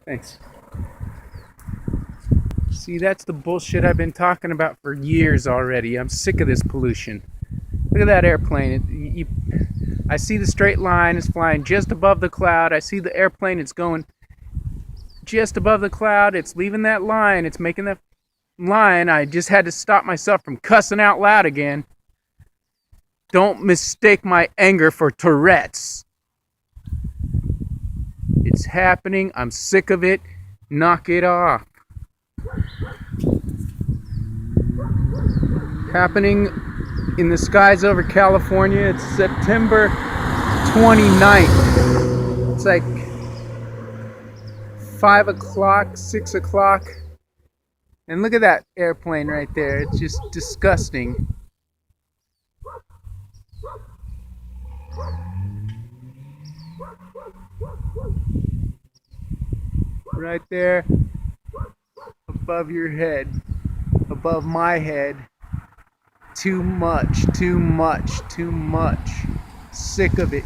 Thanks. See, that's the bullshit I've been talking about for years already. I'm sick of this pollution. Look at that airplane. I see the straight line is flying just above the cloud. I see the airplane. It's going just above the cloud. It's leaving that line. It's making that line. I just had to stop myself from cussing out loud again. Don't mistake my anger for Tourette's. It's happening. I'm sick of it. Knock it off. Happening in the skies over California. It's September 29th. It's like 5 o'clock, 6 o'clock. And look at that airplane right there. It's just disgusting. Right there above your head, above my head. Too much, too much, too much. Sick of it.